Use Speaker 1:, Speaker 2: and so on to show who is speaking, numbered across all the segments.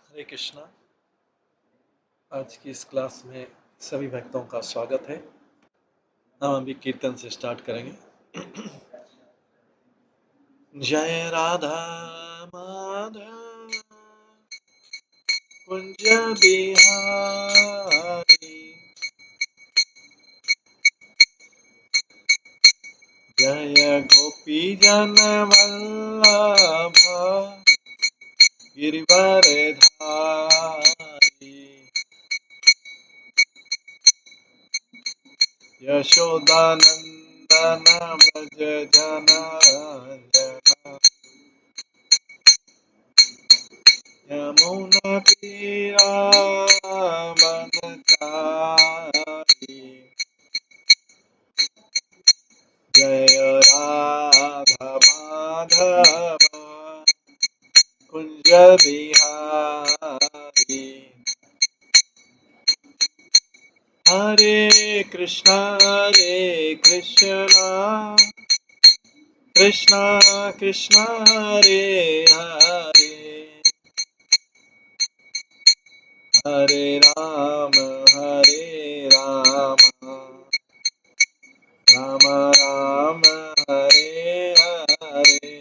Speaker 1: हरे कृष्णा। आज की इस क्लास में सभी भक्तों का स्वागत है। हम अभी कीर्तन से स्टार्ट करेंगे। जय राधा माधव कुंज बिहारी, जय गोपी जन वल्लभ गिरिवर धारी, यशोदानंदन व्रज जन यमुना तीरा वनचारी, जय राधा माधव कुंज बिहारी। हरे कृष्णा कृष्णा कृष्णा हरे हरे, हरे राम राम राम हरे हरे,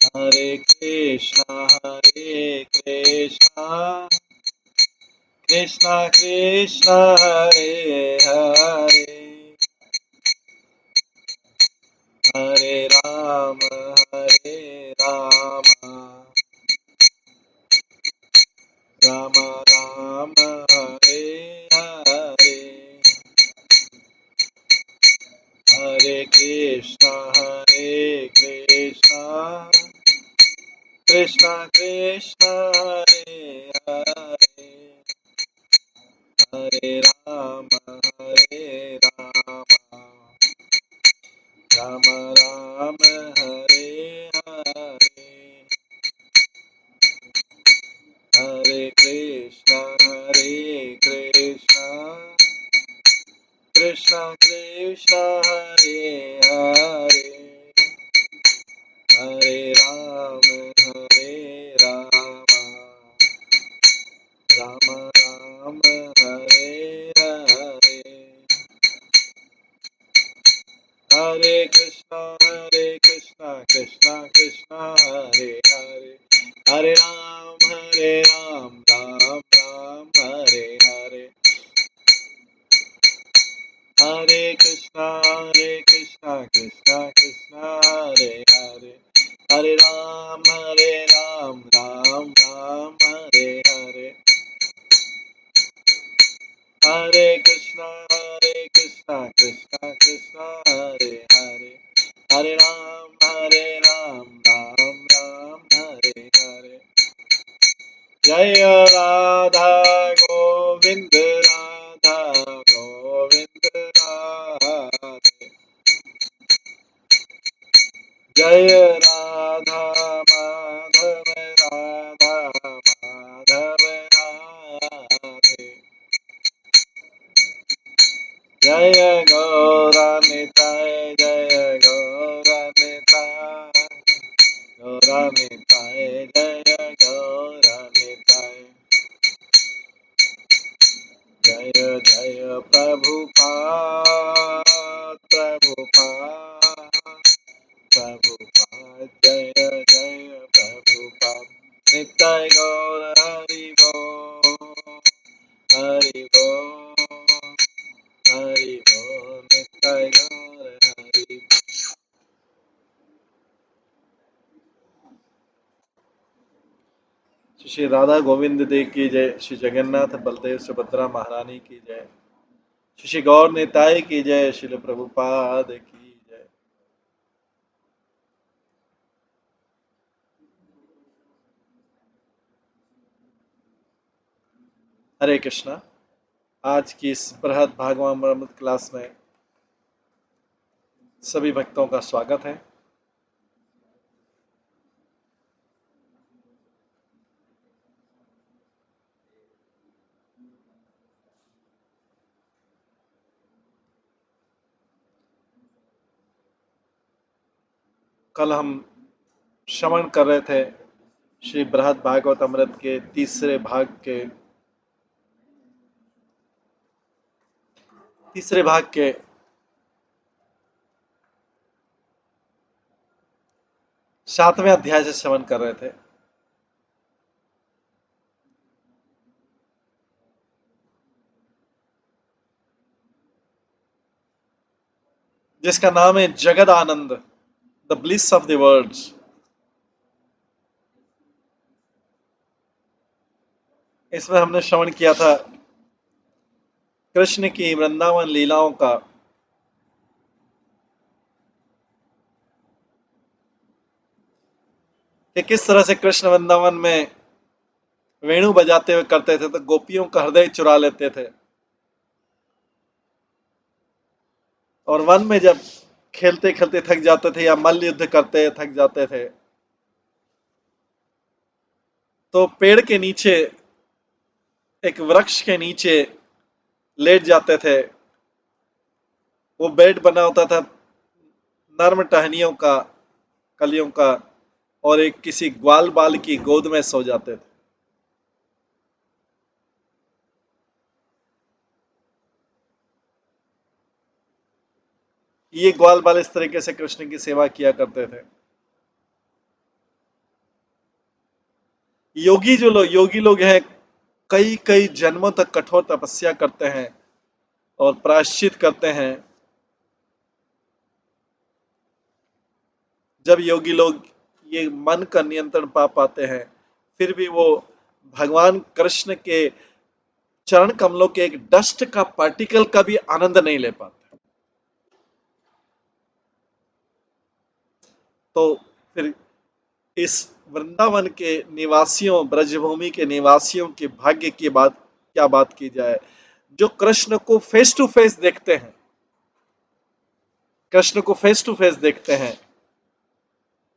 Speaker 1: हरे कृष्णा कृष्णा कृष्णा हरे हरे, हरे राम राम राम हरे हरे, हरे कृष्णा कृष्णा कृष्णा हरे हरे, हरे राम राम राम हरे हरे, हरे कृष्णा कृष्णा कृष्णा हरे हरे, हरे राम राम राम हरे हरे, हरे कृष्णा कृष्णा कृष्णा हरे हरे, हरे राम राम राम हरे हरे, हरे कृष्णा कृष्णा कृष्णा हरे हरे, हरे राम राम राम हरे हरे, हरे कृष्णा कृष्णा कृष्णा हरे हरे, हरे राम राम राम हरे हरे, जय राधा गोविंद राधे, जय राधा माधव राधे, जय गौरानिताय गौरानिताय जय गौरानिताय, जय जय प्रभुपाद जय जय प्रभुपाद, निताय गौर हरि बोल निताय गौर हरि। श्री राधा गोविंद देव की जय, श्री जगन्नाथ बलदेव सुभद्रा महारानी की जय, श्री गौर निताई की जय, श्रील प्रभुपाद की जय। हरे कृष्णा। आज की इस बृहद भागवत क्लास में सभी भक्तों का स्वागत है। कल हम श्रवण कर रहे थे श्री बृहद भागवत अमृत के तीसरे भाग के 7वें अध्याय से श्रवण कर रहे थे, जिसका नाम है Jagad Anand, the bliss of the words. इसमें हमने श्रवण किया था कृष्ण की वृंदावन लीलाओं का, कि किस तरह से कृष्ण वृंदावन में वेणु बजाते हुए करते थे तो गोपियों का हृदय चुरा लेते थे, और वन में जब खेलते खेलते थक जाते थे या मल्ल युद्ध करते थक जाते थे तो पेड़ के नीचे, एक वृक्ष के नीचे लेट जाते थे। वो बेड बना होता था नर्म टहनियों का, कलियों का, और एक किसी ग्वाल बाल की गोद में सो जाते थे। ये ग्वाल बाल इस तरीके से कृष्ण की सेवा किया करते थे। योगी लोग हैं, कई कई जन्मों तक कठोर तपस्या करते हैं और प्रायश्चित करते हैं। जब योगी लोग ये मन का नियंत्रण पा पाते हैं, फिर भी वो भगवान कृष्ण के चरण कमलों के एक डस्ट का पार्टिकल का भी आनंद नहीं ले पाते। तो फिर इस वृंदावन के निवासियों, ब्रजभूमि के निवासियों के भाग्य की बात क्या बात की जाए, जो कृष्ण को फेस टू फेस देखते हैं, कृष्ण को फेस टू फेस देखते हैं,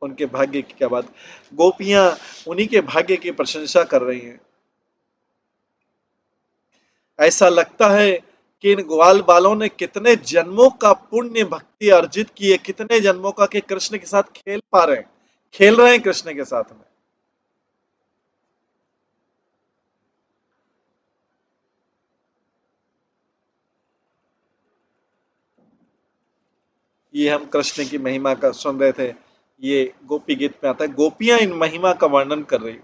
Speaker 1: उनके भाग्य की क्या बात। गोपियां उन्हीं के भाग्य की प्रशंसा कर रही हैं। ऐसा लगता है कि इन ग्वाल बालों ने कितने जन्मों का पुण्य भक्ति अर्जित की है, कितने जन्मों का, कि कृष्ण के साथ खेल पा रहे हैं, खेल रहे हैं कृष्ण के साथ में। ये हम कृष्ण की महिमा का सुन रहे थे। ये गोपी गीत में आता है, गोपियां इन महिमा का वर्णन कर रही,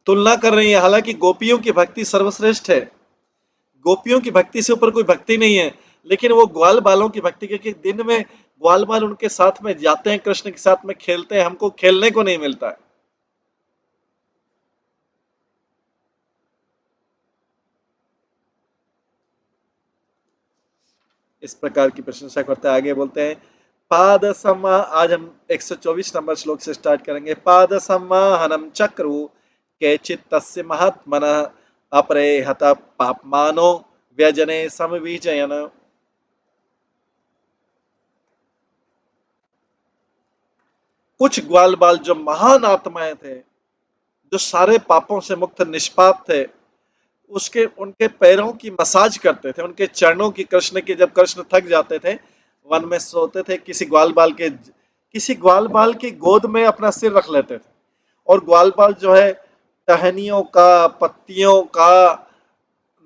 Speaker 1: तुलना कर रही है। हालांकि गोपियों की भक्ति सर्वश्रेष्ठ है, गोपियों की भक्ति से ऊपर कोई भक्ति नहीं है, लेकिन वो ग्वाल बालों की भक्ति, क्योंकि दिन में ग्वाल बाल उनके साथ में जाते हैं, कृष्ण के साथ में खेलते हैं, हमको खेलने को नहीं मिलता है। इस प्रकार की प्रशंसा करते हैं। आगे बोलते हैं, पाद सम्मा, आज हम 124 नंबर श्लोक से स्टार्ट करेंगे। पाद सम्माहनम चक्रु केचित तस्य महात्मनः अपरे हत पापमानो व्यजने समविजयन। कुछ ग्वाल बाल जो महान आत्माएं थे, जो सारे पापों से मुक्त निष्पाप थे, उसके उनके पैरों की मसाज करते थे, उनके चरणों की, कृष्ण के, जब कृष्ण थक जाते थे वन में सोते थे, किसी ग्वाल बाल की गोद में अपना सिर रख लेते थे, और ग्वाल बाल जो है टहनियों का, पत्तियों का,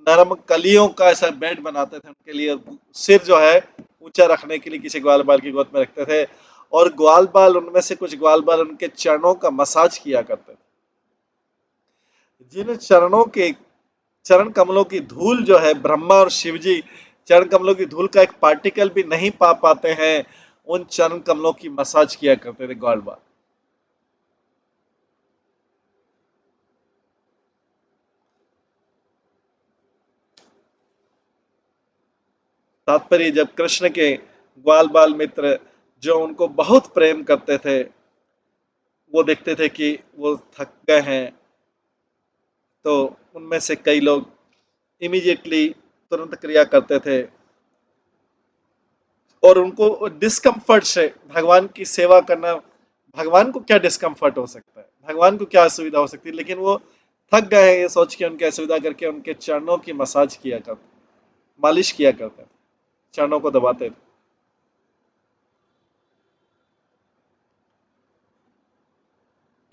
Speaker 1: नरम कलियों का ऐसा बेड बनाते थे उनके लिए, सिर जो है ऊंचा रखने के लिए किसी ग्वाल बाल की गोद में रखते थे, और ग्वाल बाल, उनमें से कुछ ग्वाल बाल उनके चरणों का मसाज किया करते थे। जिन चरणों के, चरण कमलों की धूल जो है, ब्रह्मा और शिव जी चरण कमलों की धूल का एक पार्टिकल भी नहीं पा पाते हैं, उन चरण कमलों की मसाज किया करते थे ग्वाल बाल। तात्पर्य, जब कृष्ण के ग्वाल बाल मित्र जो उनको बहुत प्रेम करते थे, वो देखते थे कि वो थक गए हैं, तो उनमें से कई लोग इमीडिएटली, तुरंत क्रिया करते थे, और उनको डिस्कम्फर्ट से भगवान की सेवा करना, भगवान को क्या डिस्कम्फर्ट हो सकता है, भगवान को क्या असुविधा हो सकती है, लेकिन वो थक गए हैं ये सोच के उनकी असुविधा करके उनके चरणों की मसाज किया करते, मालिश किया करते, चरणों को दबाते थे।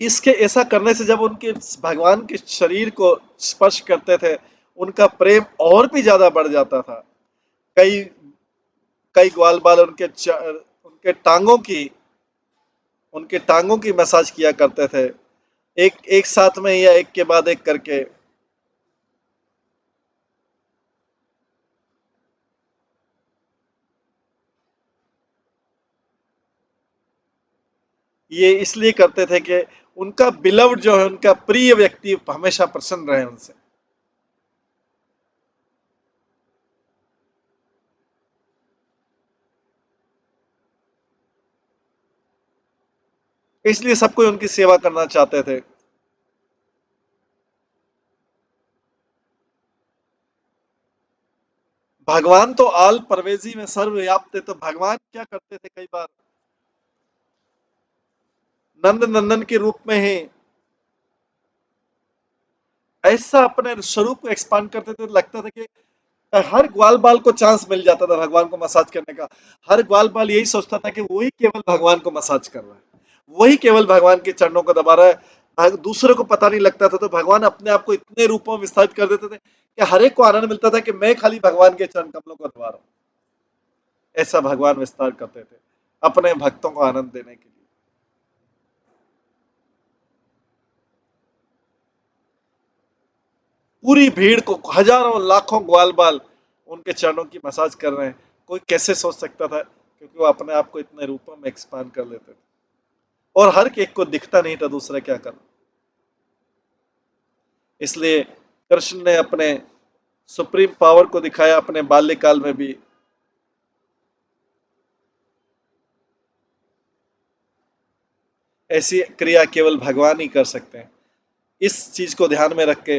Speaker 1: इसके ऐसा करने से जब उनके भगवान के शरीर को स्पर्श करते थे, उनका प्रेम और भी ज्यादा बढ़ जाता था। कई कई ग्वाल बाल उनके टांगों की मसाज किया करते थे, एक एक साथ में या एक के बाद एक करके। ये इसलिए करते थे कि उनका बिलव्ड जो है, उनका प्रिय व्यक्ति हमेशा प्रसन्न रहे उनसे। इसलिए सब कोई उनकी सेवा करना चाहते थे। भगवान तो आल परवेजी में सर्वव्याप्त थे, तो भगवान क्या करते थे कई बार नंद नंदन के रूप में ही ऐसा अपने स्वरूप को एक्सपांड करते थे, तो लगता था कि हर ग्वाल बाल को चांस मिल जाता था भगवान को मसाज करने का। हर ग्वाल बाल यही सोचता था कि वही केवल भगवान को मसाज कर रहा है, वही केवल भगवान के चरणों को दबा रहा है। दूसरे को पता नहीं लगता था, तो भगवान अपने आप को इतने रूपों में विस्तारित कर देते थे कि हर एक को आनंद मिलता था कि मैं खाली भगवान के चरण कमलों को दबा रहा हूं। ऐसा भगवान विस्तार करते थे अपने भक्तों को आनंद देने के लिए। पूरी भीड़ को, हजारों लाखों ग्वाल बाल उनके चरणों की मसाज कर रहे हैं। कोई कैसे सोच सकता था, क्योंकि वो अपने आप को इतने रूपों में एक्सपांड कर लेते थे और हर एक को दिखता नहीं था दूसरा क्या कर। इसलिए कृष्ण ने अपने सुप्रीम पावर को दिखाया अपने बाल्यकाल में भी। ऐसी क्रिया केवल भगवान ही कर सकते हैं। इस चीज को ध्यान में रख के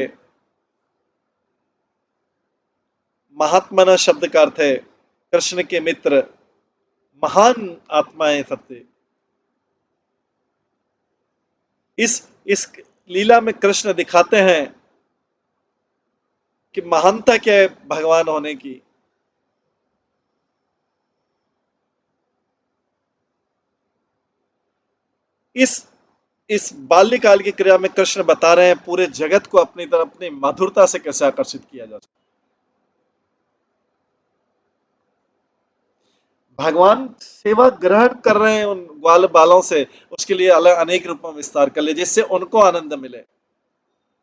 Speaker 1: महात्मना शब्द का अर्थ है कृष्ण के मित्र, महान आत्माएं सबसे। इस लीला में कृष्ण दिखाते हैं कि महानता क्या है भगवान होने की। इस इस बाल्यकाल की क्रिया में कृष्ण बता रहे हैं पूरे जगत को अपनी तरफ अपनी मधुरता से कैसे आकर्षित किया जा सकता। भगवान सेवा ग्रहण कर रहे हैं उन ग्वाल बालों से, उसके लिए अलग अनेक रूपों में विस्तार कर ले जिससे उनको आनंद मिले।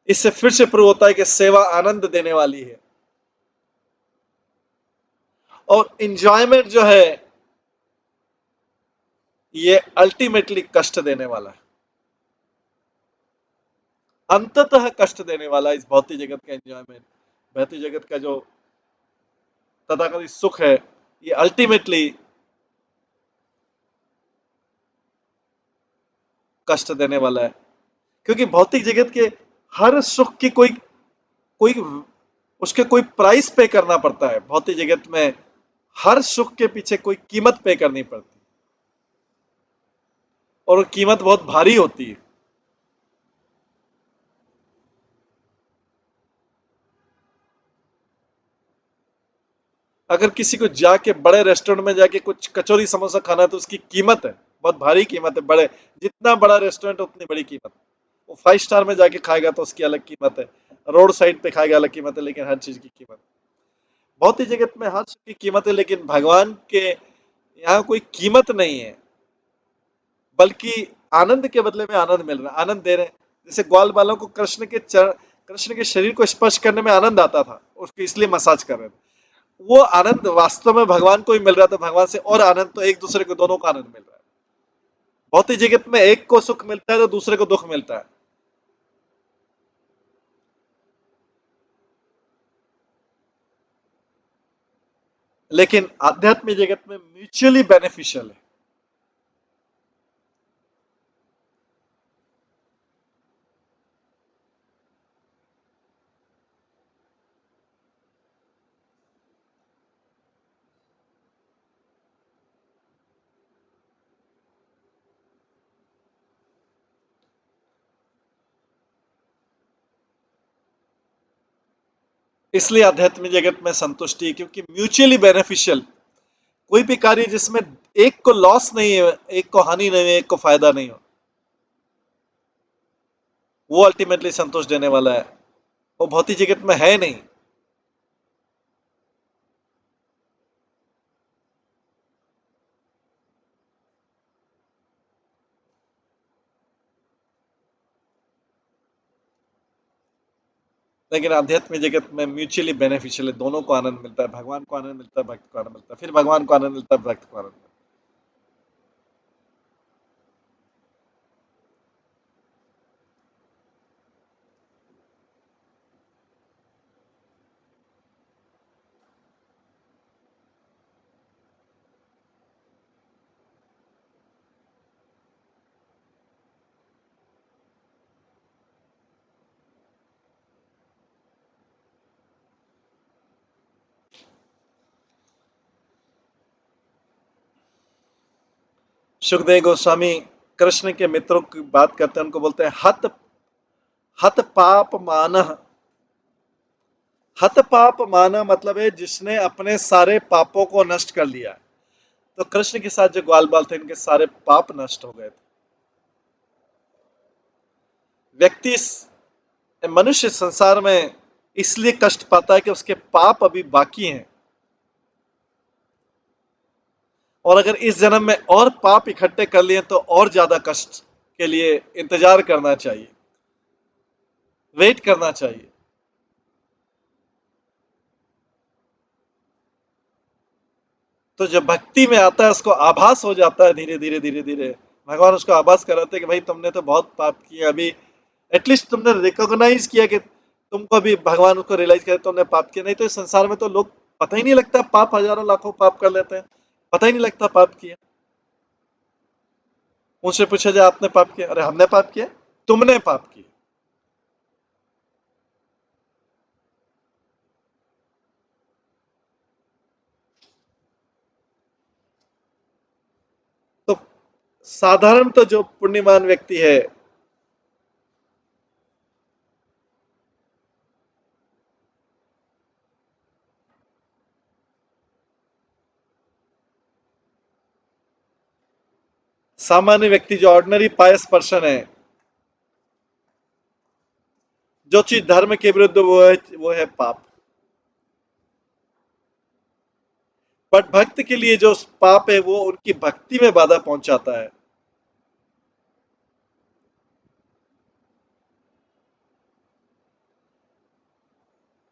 Speaker 1: इससे फिर से प्रूव होता है कि सेवा आनंद देने वाली है, और इंजॉयमेंट जो है ये अल्टीमेटली कष्ट देने वाला है, अंततः कष्ट देने वाला है। इस भौतिक जगत का एंजॉयमेंट, भौतिक जगत का जो तथाकथित सुख है, ये अल्टीमेटली कष्ट देने वाला है। क्योंकि भौतिक जगत के हर सुख की कोई कोई उसके कोई प्राइस पे करना पड़ता है। भौतिक जगत में हर सुख के पीछे कोई कीमत पे करनी पड़ती है, और वो कीमत बहुत भारी होती है। अगर किसी को जाके बड़े रेस्टोरेंट में जाके कुछ कचौरी समोसा खाना है, तो उसकी कीमत है, बहुत भारी कीमत है। बड़े जितना बड़ा रेस्टोरेंट उतनी बड़ी कीमत। वो 5 स्टार में जाके खाएगा तो उसकी अलग कीमत है, रोड साइड पे खाएगा अलग कीमत है, लेकिन हर चीज की कीमत। भौतिक जगत में हर चीज की कीमत है, लेकिन भगवान के यहाँ कोई कीमत नहीं है, बल्कि आनंद के बदले में आनंद मिल रहा है, आनंद दे रहे हैं। जैसे ग्वाल बालों को कृष्ण के शरीर को स्पर्श करने में आनंद आता था, उसको इसलिए मसाज कर रहे थे। वो आनंद वास्तव में भगवान को ही मिल रहा था, भगवान से और आनंद, तो एक दूसरे को दोनों को आनंद मिल रहा है। भौतिक जगत में एक को सुख मिलता है तो दूसरे को दुख मिलता है, लेकिन आध्यात्मिक जगत में म्यूचुअली बेनिफिशियल है। इसलिए आध्यात्मिक जगत में संतुष्टि है, क्योंकि म्यूचुअली बेनिफिशियल। कोई भी कार्य जिसमें एक को लॉस नहीं है, एक को हानि नहीं है, एक को फायदा नहीं हो, वो अल्टीमेटली संतोष देने वाला है, वो भौतिक जगत में है नहीं। लेकिन आध्यात्मिक जगत में म्यूचुअली बेनिफिशियल है, दोनों को आनंद मिलता है, भगवान को आनंद मिलता है, भक्त को आनंद मिलता है, फिर भगवान को आनंद मिलता है, भक्त को आनंद मिलता है। सुखदेव गोस्वामी कृष्ण के मित्रों की बात करते हैं, उनको बोलते हैं हत हत पाप मानह। हत पाप माना मतलब है जिसने अपने सारे पापों को नष्ट कर लिया। तो कृष्ण के साथ जो ग्वाल बाल थे, इनके सारे पाप नष्ट हो गए थे। व्यक्ति मनुष्य संसार में इसलिए कष्ट पाता है कि उसके पाप अभी बाकी हैं, और अगर इस जन्म में और पाप इकट्ठे कर लिए तो और ज्यादा कष्ट के लिए इंतजार करना चाहिए, वेट करना चाहिए। तो जब भक्ति में आता है, उसको आभास हो जाता है, धीरे धीरे धीरे धीरे भगवान उसको आभास कराते हैं कि भाई तुमने तो बहुत पाप किए, अभी एटलीस्ट तुमने रिकॉग्नाइज किया कि तुमको अभी भगवान उसको रियलाइज करे तुमने पाप किया। नहीं तो इस संसार में तो लोग पता ही नहीं लगता, पाप हजारों लाखों पाप कर लेते हैं, पता ही नहीं लगता पाप किया। उनसे पूछा जाए आपने पाप किया, अरे हमने पाप किया, तुमने पाप किया। तो साधारण तो जो पुण्यमान व्यक्ति है, सामान्य व्यक्ति जो ऑर्डिनरी पायस पर्सन है, जो चीज धर्म के विरुद्ध वो है पाप। बट भक्त के लिए जो पाप है वो उनकी भक्ति में बाधा पहुंचाता है।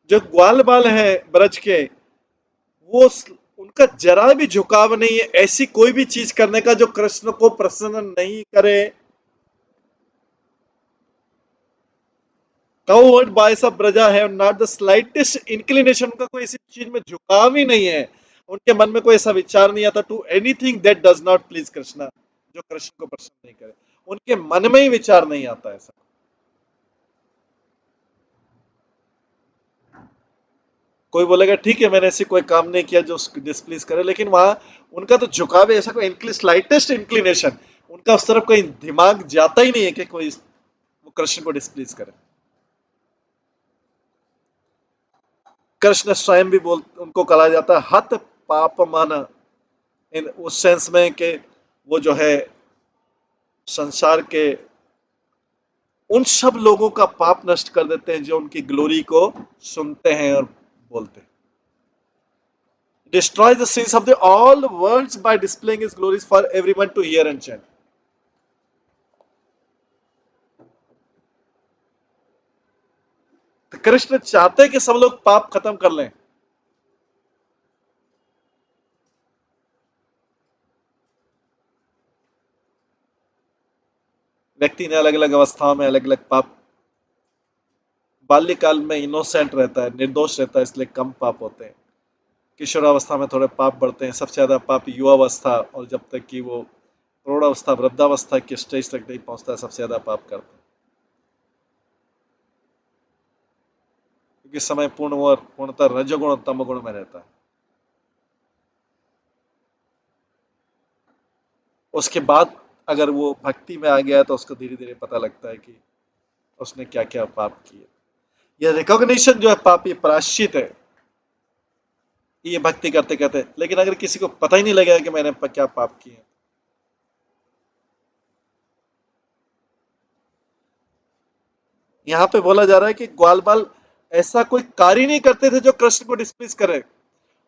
Speaker 1: जो ग्वाल बाल है ब्रज के, वो उनका जरा भी झुकाव नहीं है ऐसी कोई भी चीज करने का जो कृष्ण को प्रसन्न नहीं करे। काउवर्ड बॉयज ऑफ ब्रजा है नॉट द स्लाइटेस्ट इंक्लिनेशन, उनका कोई ऐसी चीज में झुकाव ही नहीं है। उनके मन में कोई ऐसा विचार नहीं आता to anything that does not please Krishna, जो कृष्ण को प्रसन्न नहीं करे। उनके मन में ही विचार नहीं आता ऐसा। कोई बोलेगा ठीक है मैंने ऐसी कोई काम नहीं किया जो डिस्प्लीज करे, लेकिन वहां उनका तो झुकाव है, ऐसा कोई स्लाइटेस्ट इंक्लिनेशन उनका उस तरफ कोई दिमाग जाता ही नहीं है कि कोई वो कृष्ण को डिस्प्लीज करे। कृष्ण स्वयं भी बोल उनको कहा जाता है हत पाप मन, इन उस सेंस में कि वो जो है संसार के उन सब लोगों का पाप नष्ट कर देते हैं जो उनकी ग्लोरी को सुनते हैं और बोलते हैं। Destroys the sins of the all worlds by displaying his glories for everyone to hear and chant. तो कृष्ण चाहते हैं कि सब लोग पाप खत्म कर लें। व्यक्ति ने अलग अलग अवस्थाओं में अलग अलग पाप, बाल्यकाल में इनोसेंट रहता है, निर्दोष रहता है, इसलिए कम पाप होते हैं। किशोरावस्था में थोड़े पाप बढ़ते हैं, सबसे ज्यादा पाप युवावस्था, और जब तक कि वो प्रौढ़ावस्था वृद्धावस्था के स्टेज तक नहीं पहुंचता है, सबसे ज्यादा पाप करते हैं। क्योंकि समय पूर्ण और पूर्णतः रजोगुण और तमोगुण में रहता है। उसके बाद अगर वो भक्ति में आ गया तो उसको धीरे धीरे पता लगता है कि उसने क्या क्या पाप किए। यह रिकॉग्निशन जो है पाप, ये प्रायश्चित है, ये भक्ति करते करते। लेकिन अगर किसी को पता ही नहीं लगेगा कि मैंने क्या पाप किए, यहाँ पे बोला जा रहा है कि ग्वाल बाल ऐसा कोई कार्य नहीं करते थे जो कृष्ण को डिस्प्लीज करे।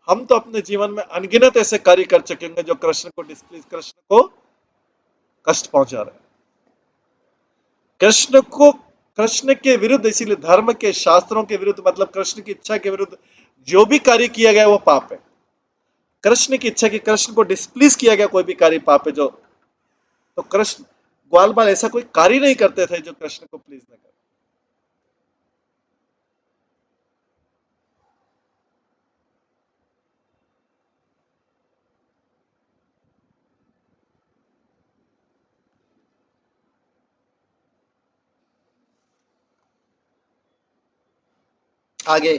Speaker 1: हम तो अपने जीवन में अनगिनत ऐसे कार्य कर चुके होंगे जो कृष्ण को डिस्प्लीज, कृष्ण को कष्ट पहुंचा रहे हैं। कृष्ण को, कृष्ण के विरुद्ध, इसीलिए धर्म के शास्त्रों के विरुद्ध, मतलब कृष्ण की इच्छा के विरुद्ध जो भी कार्य किया गया वो पाप है। कृष्ण की इच्छा की, कृष्ण को डिस्प्लीज किया गया कोई भी कार्य पाप है। जो तो कृष्ण, ग्वाल बाल ऐसा कोई कार्य नहीं करते थे जो कृष्ण को प्लीज न करे। आगे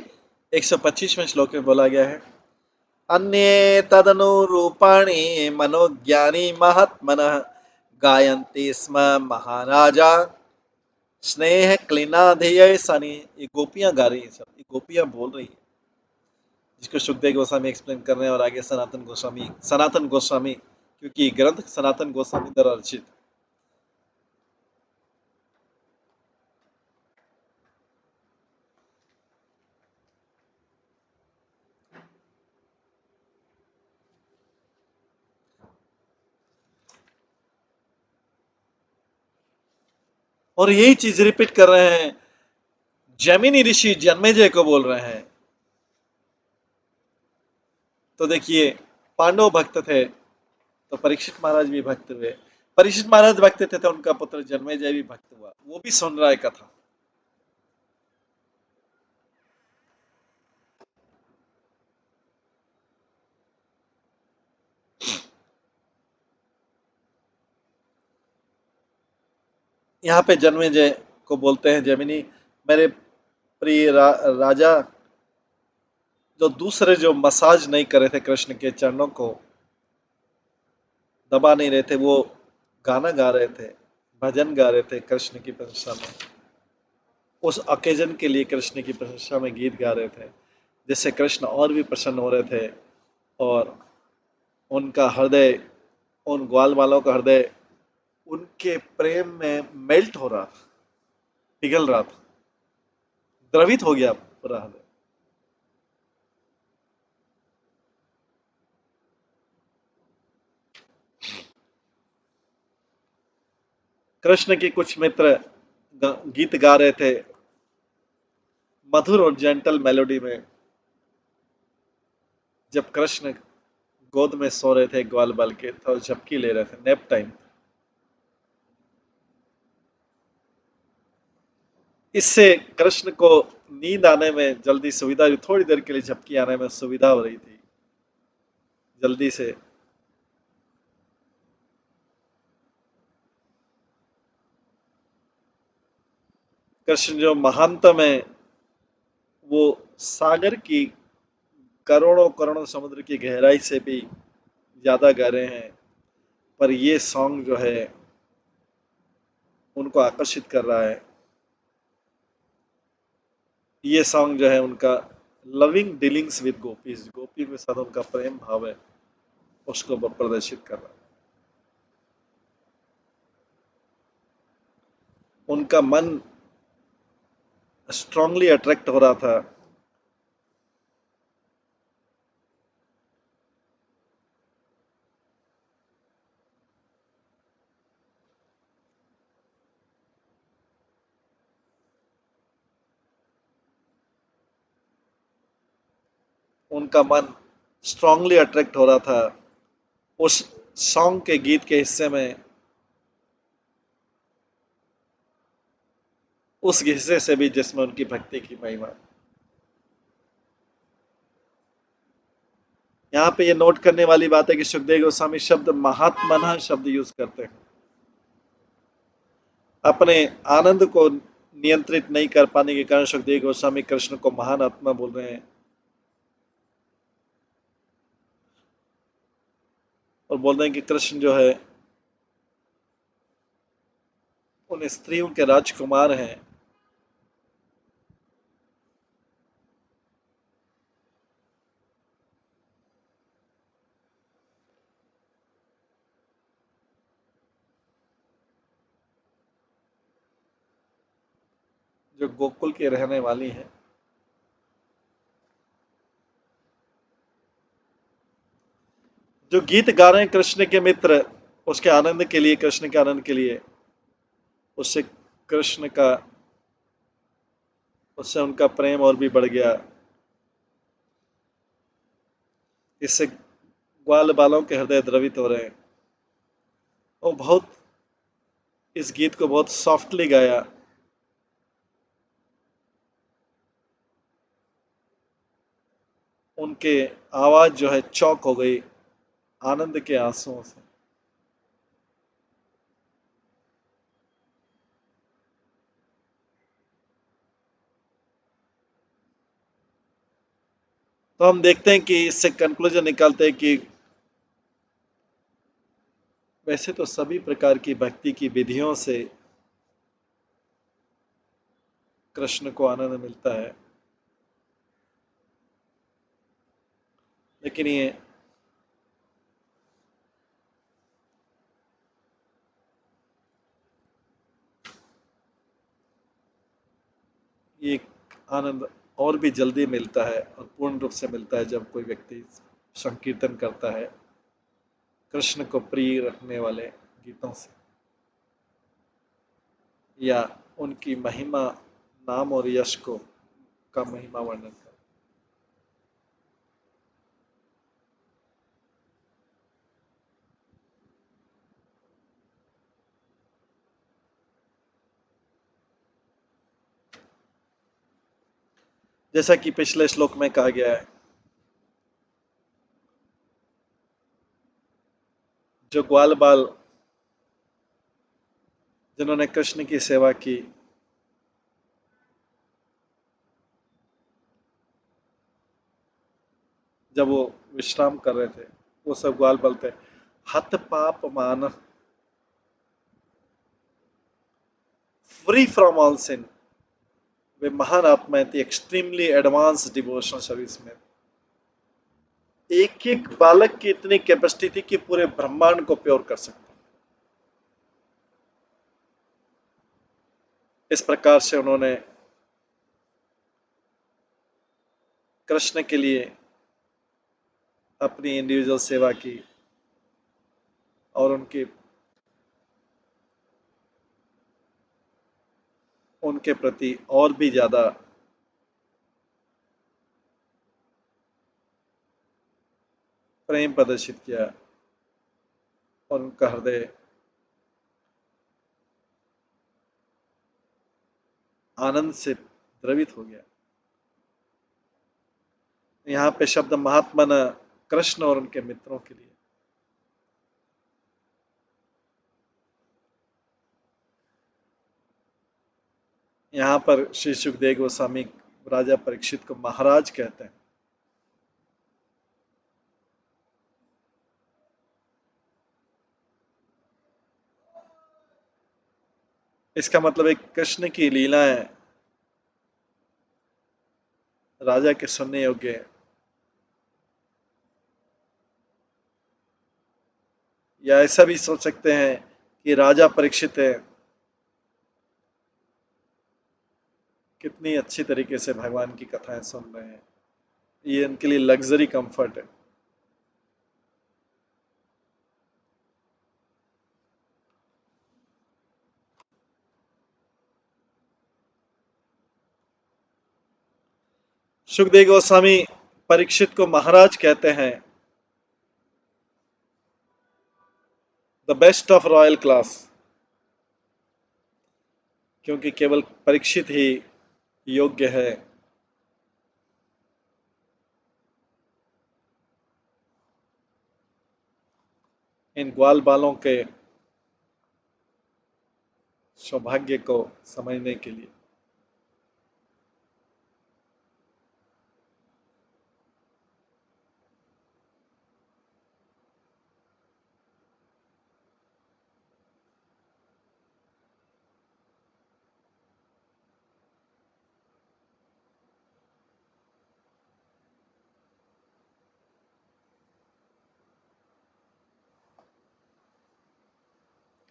Speaker 1: 125वें श्लोक में बोला गया है, अन्ये तदनुरूपाणि मनोज्ञानी महात्मनः गायन्ति स्म महाराजा स्नेह क्लीनाधिय सनी। ये गोपियां गा रही है, सब ये गोपियां बोल रही है, जिसको सुखदेव गोस्वामी एक्सप्लेन कर रहे हैं, और आगे सनातन गोस्वामी, क्योंकि ग्रंथ सनातन गोस्वामी द्वारा रचित। और यही चीज रिपीट कर रहे हैं, जैमिनी ऋषि जन्मेजय को बोल रहे हैं। तो देखिए, पांडव भक्त थे तो परीक्षित महाराज भी भक्त हुए। परीक्षित महाराज भक्त थे तो उनका पुत्र जन्मेजय भी भक्त हुआ, वो भी सुन रहा है कथा। यहाँ पे जन्मेजय को बोलते हैं, जैमिनी मेरे प्रिय राजा, जो दूसरे जो मसाज नहीं करे थे कृष्ण के चरणों को, दबा नहीं रहे थे, वो गाना गा रहे थे, भजन गा रहे थे कृष्ण की प्रशंसा में, उस ओकेजन के लिए कृष्ण की प्रशंसा में गीत गा रहे थे, जिससे कृष्ण और भी प्रसन्न हो रहे थे। और उनका हृदय, उन ग्वाल वालों का हृदय उनके प्रेम में मेल्ट हो रहा था, पिघल रहा था, द्रवित हो गया पूरा हृदय। कृष्ण के कुछ मित्र गीत गा रहे थे मधुर और जेंटल मेलोडी में, जब कृष्ण गोद में सो रहे थे ग्वाल बाल के, तो झपकी ले रहे थे, नैप टाइम। इससे कृष्ण को नींद आने में जल्दी सुविधा, थोड़ी देर के लिए झपकी आने में सुविधा हो रही थी जल्दी से। कृष्ण जो महानतम है, वो सागर की करोड़ों करोड़ों समुद्र की गहराई से भी ज्यादा गहरे हैं, पर ये सॉन्ग जो है उनको आकर्षित कर रहा है। ये सॉन्ग जो है उनका लविंग डीलिंग्स विद गोपीज, गोपी के साथ उनका प्रेम भाव है, उसको वो प्रदर्शित कर रहा है। उनका मन स्ट्रांगली अट्रैक्ट हो रहा था। उनका मन स्ट्रांगली अट्रैक्ट हो रहा था उस सॉन्ग के गीत के हिस्से में, उस हिस्से से भी जिसमें उनकी भक्ति की महिमा। यहाँ पे ये नोट करने वाली बात है कि सुखदेव गोस्वामी शब्द महात्मना शब्द यूज करते हैं। अपने आनंद को नियंत्रित नहीं कर पाने के कारण सुखदेव गोस्वामी कृष्ण को महान आत्मा बोल रहे हैं, और बोल रहे हैं कि कृष्ण जो है उन स्त्रियों के राजकुमार हैं। जो गोकुल की रहने वाली हैं, जो गीत गा रहे हैं कृष्ण के मित्र, उसके आनंद के लिए, कृष्ण के आनंद के लिए, उससे कृष्ण का, उससे उनका प्रेम और भी बढ़ गया। इससे ग्वाल बालों के हृदय द्रवित हो रहे हैं। वो बहुत, इस गीत को बहुत सॉफ्टली गाया। उनके आवाज जो है चौक हो गई आनंद के आंसुओं से। तो हम देखते हैं कि इससे कंक्लूजन निकालते हैं कि वैसे तो सभी प्रकार की भक्ति की विधियों से कृष्ण को आनंद मिलता है, लेकिन ये आनंद और भी जल्दी मिलता है और पूर्ण रूप से मिलता है जब कोई व्यक्ति संकीर्तन करता है कृष्ण को प्रिय रखने वाले गीतों से, या उनकी महिमा, नाम और यश को का महिमा वर्णन कर। जैसा कि पिछले श्लोक में कहा गया है, जो ग्वाल बाल जिन्होंने कृष्ण की सेवा की, जब वो विश्राम कर रहे थे, वो सब ग्वाल बाल थे। हत पाप मान, फ्री फ्रॉम ऑल सिन, वे महान आत्माएं थी, एक्सट्रीमली एडवांस डिवोशनल सर्विस में। एक एक बालक की इतनी कैपेसिटी थी कि पूरे ब्रह्मांड को प्योर कर सकते। इस प्रकार से उन्होंने कृष्ण के लिए अपनी इंडिविजुअल सेवा की और उनके उनके प्रति और भी ज्यादा प्रेम प्रदर्शित किया और उनका हृदय आनंद से द्रवित हो गया। यहाँ पे शब्द महात्मन कृष्ण और उनके मित्रों के लिए। यहाँ पर श्री सुखदेव गोस्वामी राजा परीक्षित को महाराज कहते हैं। इसका मतलब एक कृष्ण की लीलाएं राजा के सुनने योग्य है। या ऐसा भी सोच सकते हैं कि राजा परीक्षित है, कितनी अच्छी तरीके से भगवान की कथाएं सुन रहे हैं। ये उनके लिए लग्जरी कंफर्ट है। सुखदेव गोस्वामी परीक्षित को महाराज कहते हैं, the best of royal class, क्योंकि केवल परीक्षित ही योग्य है इन ग्वाल बालों के सौभाग्य को समझने के लिए।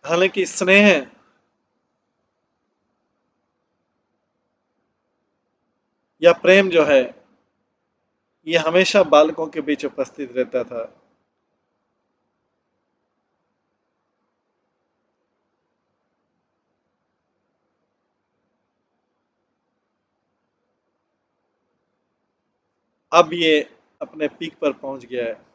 Speaker 1: हालांकि स्नेह यह प्रेम जो है ये हमेशा बालकों के बीच उपस्थित रहता था। अब ये अपने पीक पर पहुंच गया है।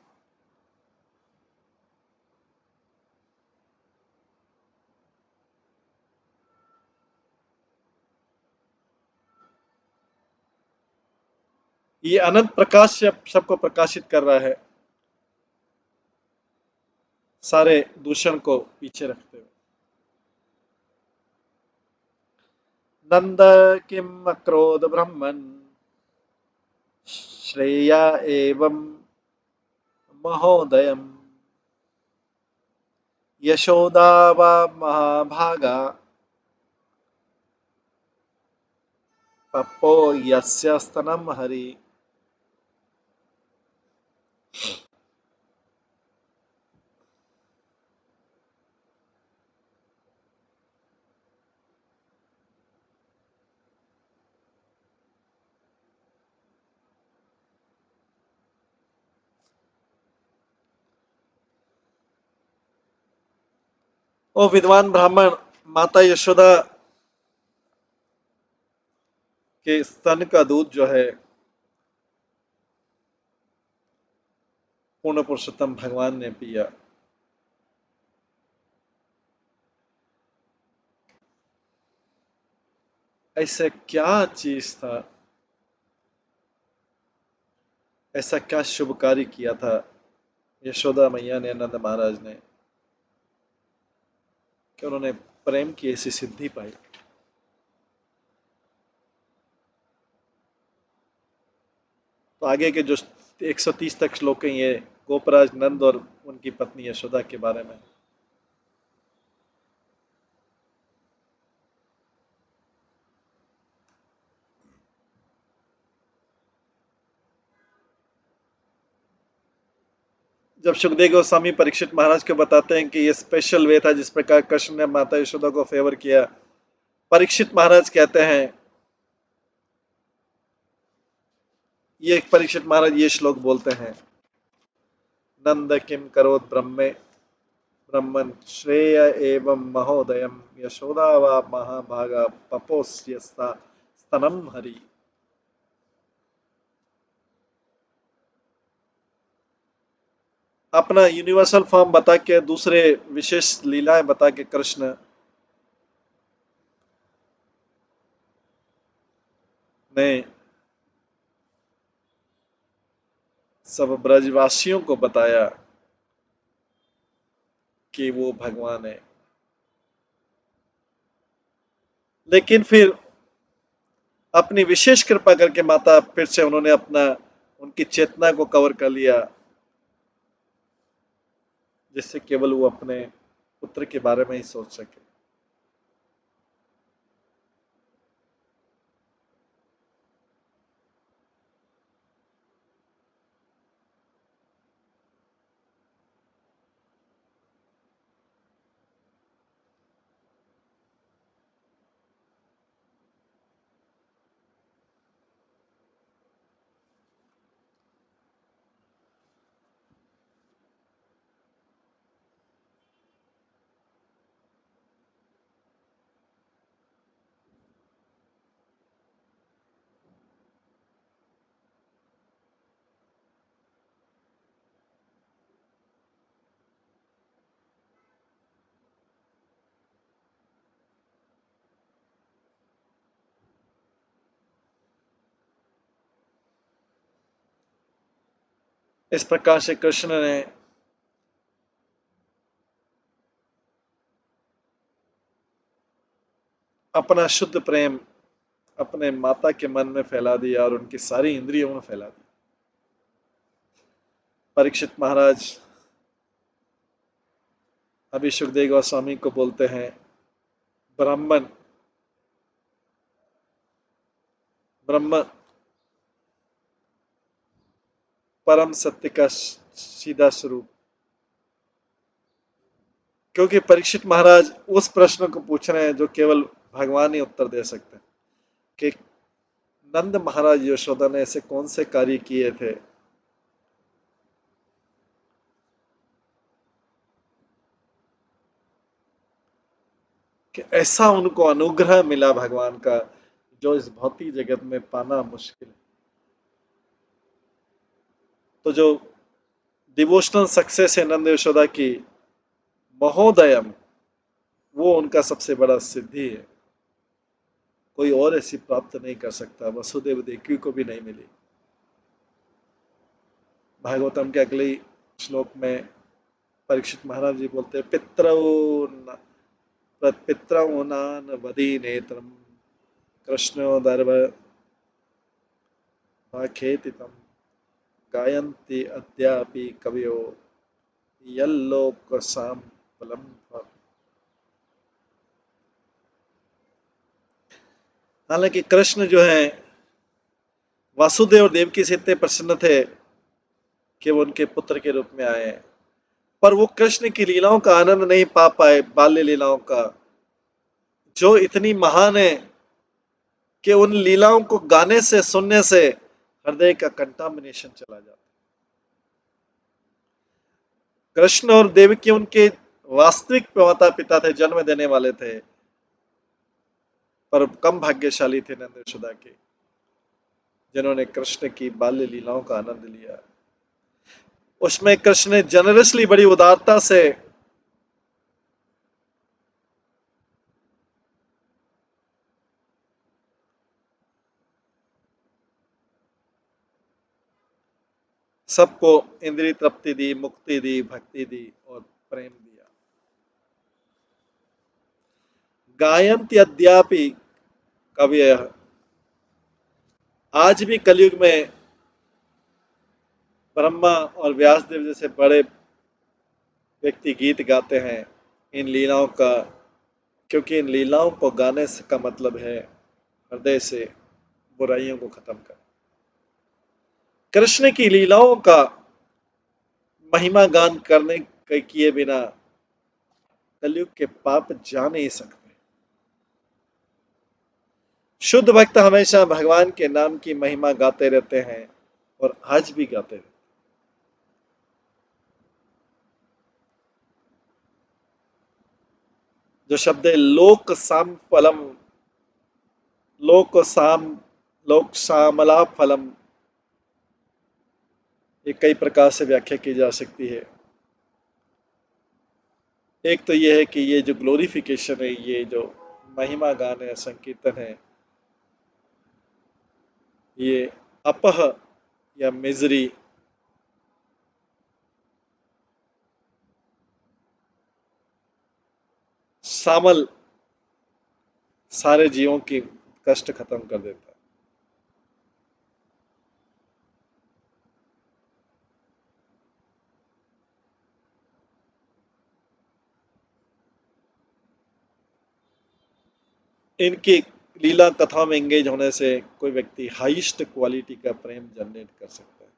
Speaker 1: ये अनंत प्रकाश से अब सबको प्रकाशित कर रहा है, सारे दूषण को पीछे रखते हुए। नंद किम अक्रोध ब्रह्मन श्रेया एवं महोदयम् यशोदा वा महाभागा पप्पो यस्य स्तनम हरि। ओ विद्वान ब्राह्मण, माता यशोदा के स्तन का दूध जो है पूर्ण पुरुषोत्तम भगवान ने पिया। ऐसा क्या चीज था, ऐसा क्या शुभ कार्य किया था यशोदा मैया ने, नंद महाराज ने, कि उन्होंने प्रेम की ऐसी सिद्धि पाई। तो आगे के जो 130 तक श्लोक हैं ये गोपराज नंद और उनकी पत्नी यशोदा के बारे में। जब सुखदेव गोस्वामी परीक्षित महाराज को बताते हैं कि ये स्पेशल वे था जिस प्रकार कृष्ण ने माता यशोदा को फेवर किया, परीक्षित महाराज कहते हैं, ये परीक्षित महाराज ये श्लोक बोलते हैं, नंद किम करोत ब्रह्मे ब्रह्मन् श्रेय एवं महोदयम् यशोदा वा महाभागा पपोस्यस्ता स्तनम हरि। अपना यूनिवर्सल फॉर्म बता के, दूसरे विशेष लीलाएं बता के कृष्ण ने सब ब्रजवासियों को बताया कि वो भगवान है। लेकिन फिर अपनी विशेष कृपा करके माता फिर से उन्होंने अपना उनकी चेतना को कवर कर लिया, जिससे केवल वो अपने पुत्र के बारे में ही सोच सके। इस प्रकार से कृष्ण ने अपना शुद्ध प्रेम अपने माता के मन में फैला दिया और उनकी सारी इंद्रियों में फैला दी। परीक्षित महाराज अभी सुखदेव गोस्वामी को बोलते हैं, ब्राह्मण ब्रह्म परम सत्य का सीधा स्वरूप। क्योंकि परीक्षित महाराज उस प्रश्न को पूछ रहे हैं जो केवल भगवान ही उत्तर दे सकते हैं कि नंद महाराज यशोदा ने ऐसे कौन से कार्य किए थे कि ऐसा उनको अनुग्रह मिला भगवान का, जो इस भौतिक जगत में पाना मुश्किल है। तो जो डिवोशनल सक्सेस है नंद यशोदा की, महोदयम, वो उनका सबसे बड़ा सिद्धि है। कोई और ऐसी प्राप्त नहीं कर सकता, वसुदेव देवकी को भी नहीं मिली। भागवतम के अगले श्लोक में परीक्षित महाराज जी बोलते हैं, पितरौनान वदी नेत्रम कृष्णोदर्भ खेतितम गायन्ति अद्यापि कवयो यल्लोक फलम। हालांकि कृष्ण जो है वासुदेव और देवकी से इतने प्रसन्न थे कि वो उनके पुत्र के रूप में आए, पर वो कृष्ण की लीलाओं का आनंद नहीं पा पाए, बाल्य लीलाओं का, जो इतनी महान है कि उन लीलाओं को गाने से, सुनने से हृदय का कंटामिनेशन चला जाता। कृष्ण और देवकी उनके वास्तविक माता पिता थे, जन्म देने वाले थे, पर कम भाग्यशाली थे नंद यशोदा के, जिन्होंने कृष्ण की बाल्य लीलाओं का आनंद लिया। उसमें कृष्ण ने जनरसली, बड़ी उदारता से सबको इंद्रिय तृप्ति दी, मुक्ति दी, भक्ति दी और प्रेम दिया। गायन्ति अद्यापि कवयः, आज भी कलयुग में ब्रह्मा और व्यासदेव जैसे बड़े व्यक्ति गीत गाते हैं इन लीलाओं का, क्योंकि इन लीलाओं को गाने से का मतलब है हृदय से बुराइयों को खत्म कर। कृष्ण की लीलाओं का महिमा गान करने के किए बिना कलयुग के पाप जा नहीं सकते। शुद्ध भक्त हमेशा भगवान के नाम की महिमा गाते रहते हैं और आज भी गाते हैं। जो शब्द है लोक साम फलम, लोक साम, लोक सामला फलम, ये कई प्रकार से व्याख्या की जा सकती है। एक तो ये है कि ये जो ग्लोरिफिकेशन है, ये जो महिमा गान है, संकीर्तन है, ये अपह या मिजरी, सामल, सारे जीवों की कष्ट खत्म कर देता है। इनकी लीला कथा में एंगेज होने से कोई व्यक्ति हाईएस्ट क्वालिटी का प्रेम जनरेट कर सकता है।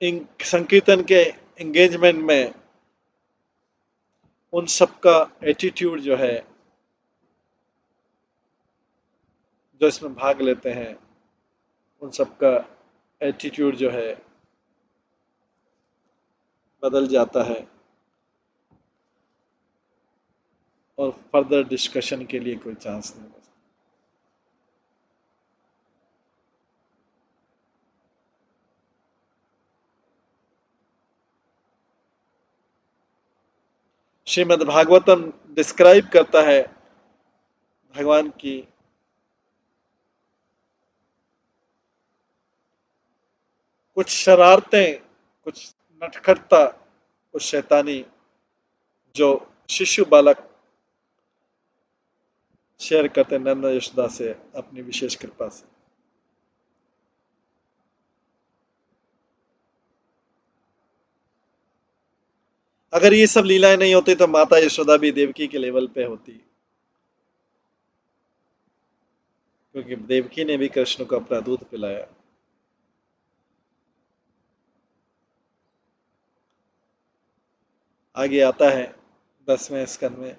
Speaker 1: इन संकीर्तन के एंगेजमेंट में उन सबका एटीट्यूड जो है, जो इसमें भाग लेते हैं, उन सबका एटीट्यूड जो है बदल जाता है और फर्दर डिस्कशन के लिए कोई चांस नहीं बचता। श्रीमद् भागवतम डिस्क्राइब करता है भगवान की कुछ शरारतें, कुछ नटखटता, कुछ शैतानी, जो शिशु बालक शेयर करते हैं नंद यशोदा से अपनी विशेष कृपा से। अगर ये सब लीलाएं नहीं होती तो माता यशोदा भी देवकी के लेवल पे होती, क्योंकि देवकी ने भी कृष्ण को अपना दूध पिलाया। आगे आता है 10वें स्कंद में,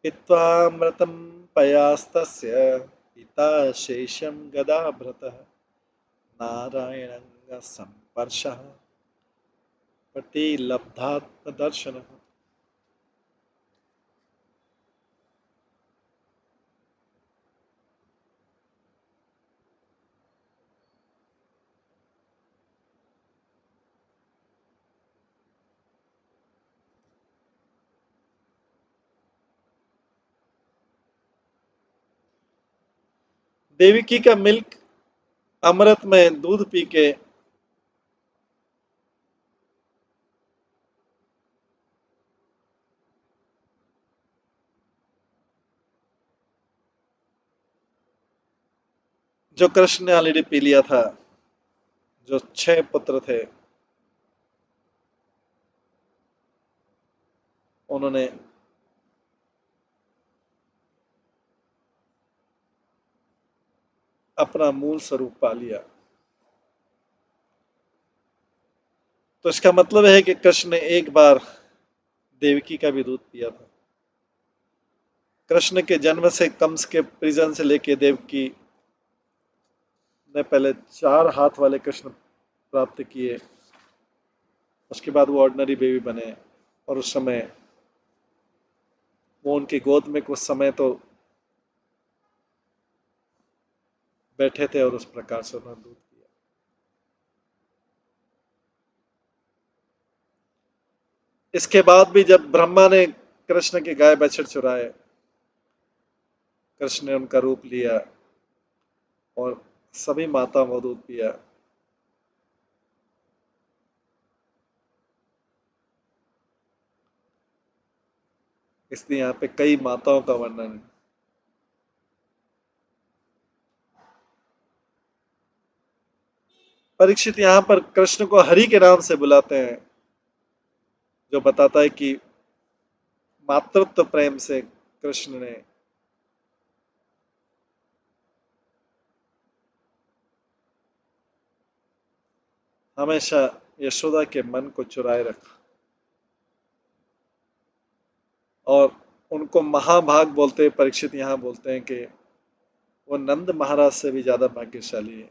Speaker 1: पित्वामृतं पयास्तस्य पिता शेषं गदाभृतः नारायणं संपर्शः प्रतिलब्धात्मदर्शनः। देवकी का मिल्क अमृत में दूध पी के जो कृष्ण ने ऑलरेडी पी लिया था, जो 6 पुत्र थे, उन्होंने अपना मूल स्वरूप पा लिया। तो इसका मतलब है कि कृष्ण ने एक बार देवकी का भी दूध पिया था। कृष्ण के जन्म से, कंस के प्रिजन से लेके देवकी ने पहले 4 हाथ वाले कृष्ण प्राप्त किए। उसके बाद वो ऑर्डिनरी बेबी बने और उस समय वो उनकी गोद में कुछ समय तो बैठे थे और उस प्रकार से उन्होंने दूध पिया। इसके बाद भी जब ब्रह्मा ने कृष्ण के गाय बछड़ चुराए, कृष्ण ने उनका रूप लिया और सभी माताओं को दूध पिया। इसलिए यहाँ पे कई माताओं का वर्णन है। परीक्षित यहाँ पर कृष्ण को हरि के नाम से बुलाते हैं, जो बताता है कि मातृत्व प्रेम से कृष्ण ने हमेशा यशोदा के मन को चुराए रखा और उनको महाभाग बोलते हैं। परीक्षित यहाँ बोलते हैं कि वो नंद महाराज से भी ज्यादा भाग्यशाली है।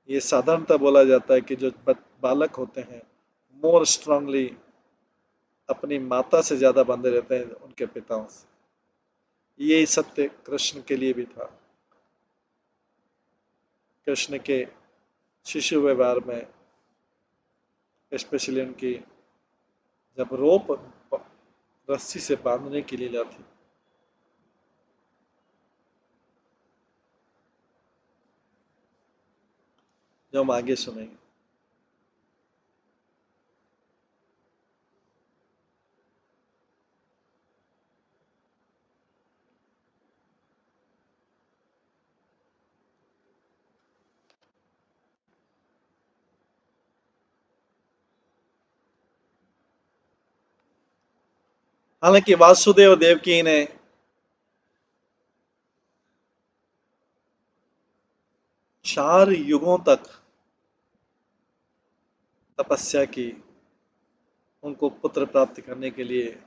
Speaker 1: ये साधारणतः बोला जाता है कि जो बालक होते हैं मोर स्ट्रांगली अपनी माता से ज्यादा बंधे रहते हैं उनके पिताओं से। यही सत्य कृष्ण के लिए भी था। कृष्ण के शिशु व्यवहार में, स्पेशली उनकी जब रोप रस्सी से बांधने की लीला थी, जो हम आगे सुनेंगे। हालांकि वासुदेव देवकी ने 4 युगों तक तपस्या की उनको पुत्र प्राप्त करने के लिए।